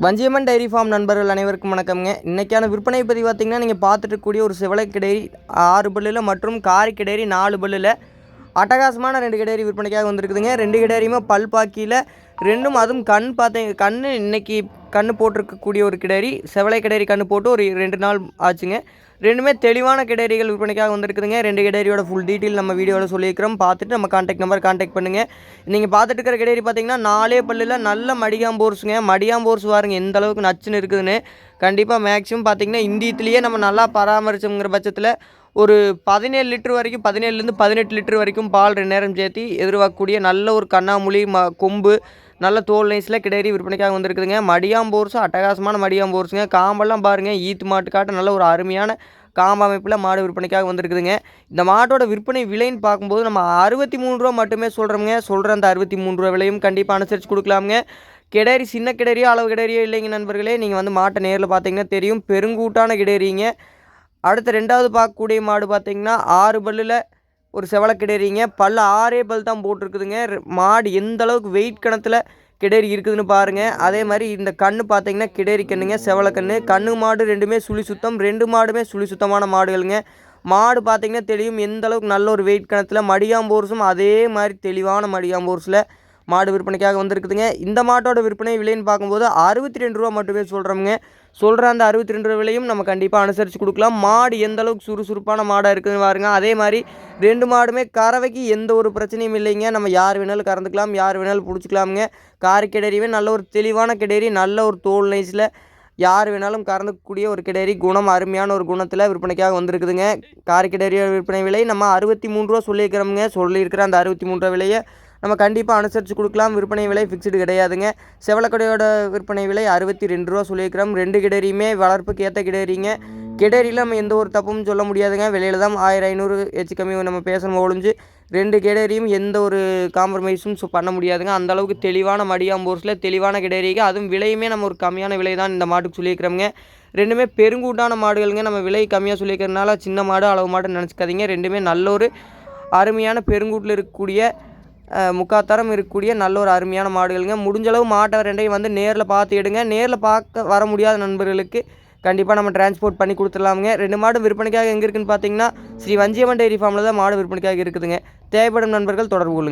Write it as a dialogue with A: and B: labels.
A: Vanjiamman dairy farm நண்பர்கள் அனைவருக்கும் வணக்கம்ங்க. இன்றைக்கான விற்பனை பதிவு பார்த்திங்கன்னா, நீங்கள் பார்த்துட்டு இருக்கக்கூடிய ஒரு செவலை கிடேரி 6 பல்லில் மற்றும் காரி கிடேரி 4 பல்லில் அட்டகாசமான 2 கிடேரி விற்பனைக்காக வந்திருக்குதுங்க. 2 கிடேரியுமே பல் பாக்கியில் ரெண்டும், அதுவும் கண்ணு இன்றைக்கி கண்ணு போட்டிருக்கக்கூடிய ஒரு கிடேரி, செவலை கிடேரி கண்ணு போட்டு ஒரு 2 நாள் ஆச்சுங்க. ரெண்டுமே தெளிவான கிடேரிகள் விற்பனைக்காக வந்திருக்குதுங்க. 2 கிடேரியோட ஃபுல் டீட்டெயில் நம்ம வீடியோவில் சொல்லியிருக்கிறோம். பார்த்துட்டு நம்ம கான்டாக்ட் நம்பர் கான்டாக்ட் பண்ணுங்கள். நீங்கள் பார்த்துட்டு இருக்கிற கிடேரி பார்த்திங்கன்னா 4 பல்லில் நல்ல மடியாம்போர்ஸுங்க. மடியாம்போர்ஸ் பாருங்க எந்த அளவுக்கு நச்சுன்னு இருக்குதுன்னு. கண்டிப்பாக மேக்ஸிமம் பார்த்திங்கன்னா இந்தியத்துலேயே நம்ம நல்லா பராமரிச்சோங்கிற பட்சத்தில் ஒரு 17 லிட்டர் வரைக்கும், 17லேருந்து 18 லிட்டர் வரைக்கும் பால் 2 நேரம் சேர்த்து எதிர்பார்க்கக்கூடிய நல்ல ஒரு கண்ணாமூலி கொம்பு நல்ல தோல் நைஸில் கிடேரி விற்பனைக்காக வந்திருக்குதுங்க. மடியாம்போர்ஸும் அட்டகாசமான மடியாம்போர்ஸுங்க. காம்பெல்லாம் பாருங்கள் ஈத்து மாட்டுக்காட்ட நல்ல ஒரு அருமையான காம்பு அமைப்பில் மாடு விற்பனைக்காக வந்திருக்குதுங்க. இந்த மாட்டோட விற்பனை விலைன்னு பார்க்கும்போது நம்ம 63 ரூபா மட்டுமே சொல்கிறோமுங்க. சொல்கிற அந்த 63 ரூபா விலையும் கண்டிப்பாக அனுசரித்து கொடுக்கலாமுங்க. கிடேரி சின்ன கிடேரியோ அளவு கிடேரியோ இல்லைங்க நண்பர்களே. நீங்கள் வந்து மாட்டை நேரில் பார்த்தீங்கன்னா தெரியும், பெருங்கூட்டான கிடேரிங்க. அடுத்து 2வது பார்க்கக்கூடிய மாடு பார்த்திங்கன்னா 6 பல்லில் ஒரு செவலை கிடேரிங்க. பல் 6 பல் தான் போட்டிருக்குதுங்க. மாடு எந்த அளவுக்கு வெயிட் கணத்தில் கிடேரி இருக்குதுன்னு பாருங்கள். அதே மாதிரி இந்த கன்று பார்த்திங்கன்னா கிடேரி கண்ணுங்க, செவலை கண்ணு மாடு ரெண்டுமே சுழி சுத்தம், 2 மாடுமே சுழி சுத்தமான மாடுகளுங்க. மாடு பார்த்திங்கன்னா தெரியும் எந்த அளவுக்கு நல்ல ஒரு வெயிட் கணத்தில். மடியாம்போர்ஸும் அதே மாதிரி தெளிவான மடியாம்போர்ஸில் மாடு விற்பனைக்காக வந்திருக்குதுங்க. இந்த மாட்டோட விற்பனை விலைன்னு பார்க்கும்போது 62 ரூபா மட்டுமே சொல்கிறோமுங்க. சொல்கிற அந்த 62 ரூபா விலையும் நம்ம கண்டிப்பாக அனுசரித்து கொடுக்கலாம். மாடு எந்த அளவுக்கு சுறுசுறுப்பான மாடாக இருக்குதுன்னு பாருங்க. அதே மாதிரி 2 மாடுமே கறவைக்கு எந்த ஒரு பிரச்சனையும் இல்லைங்க. நம்ம யார் வேணாலும் கறந்துக்கலாம், யார் வேணாலும் பிடிச்சிக்கலாமுங்க. காரி கிடேரியுமே நல்ல ஒரு தெளிவான கிடேரி, நல்ல ஒரு தோல் நைஸில் யார் வேணாலும் கறந்துக்கூடிய ஒரு கிடேரி, குணம் அருமையான ஒரு குணத்தில் விற்பனைக்காக வந்திருக்குதுங்க. காரி கிடேரியோட விற்பனை விலை நம்ம 63 ரூபா சொல்லியிருக்கிறோமுங்க. சொல்லியிருக்கிற அந்த 63 ரூபா விலையை நம்ம கண்டிப்பாக அனுசரித்து கொடுக்கலாம். விற்பனை விலை ஃபிக்ஸ்டு கிடையாதுங்க. செவலக்கடையோட விற்பனை விலை 62 ரூபா சொல்லியிருக்கிறோம். 2 கிடேரியுமே வளர்ப்புக்கு ஏற்ற கிடேரிங்க. கிடேரியில் நம்ம எந்த ஒரு தப்பும் சொல்ல முடியாதுங்க. விலையில் தான் 1500 எச்சு கம்மி நம்ம பேசணும் ஒழிஞ்சு 2 கிடேரியும் எந்த ஒரு காம்ப்ரமைஸும் பண்ண முடியாதுங்க. அந்தளவுக்கு தெளிவான மடியாம்போர்ஸில் தெளிவான கிடேரிங்க. அதுவும் விலையுமே நம்ம ஒரு கம்மியான விலை தான் இந்த மாட்டுக்கு சொல்லியிருக்கிறோங்க. ரெண்டுமே பெருங்கூட்டான மாடுகளுங்க. நம்ம விலை கம்மியாக சொல்லியிருக்கிறதுனால சின்ன மாடு அளவு மாடு நினச்சிக்காதீங்க. ரெண்டுமே நல்ல ஒரு அருமையான பெருங்கூட்டில் இருக்கக்கூடிய முக்காத்தரம் இருக்கக்கூடிய நல்ல ஒரு அருமையான மாடுகளுங்க. முடிஞ்சளவு மாட்டை 2ஐயும் வந்து நேரில் பார்த்து எடுங்க. நேரில் பார்க்க வர முடியாத நண்பர்களுக்கு கண்டிப்பாக நம்ம டிரான்ஸ்போர்ட் பண்ணி கொடுத்துடலாமுங்க. 2 மாடு விற்பனைக்காக எங்கே இருக்குதுன்னு பார்த்தீங்கன்னா, ஸ்ரீ வஞ்சியம்மன் டைரி ஃபார்மில் தான் மாடு விற்பனைக்காக இருக்குதுங்க. தேவைப்படும் நண்பர்கள் தொடர்பு கொள்ளுங்கள்.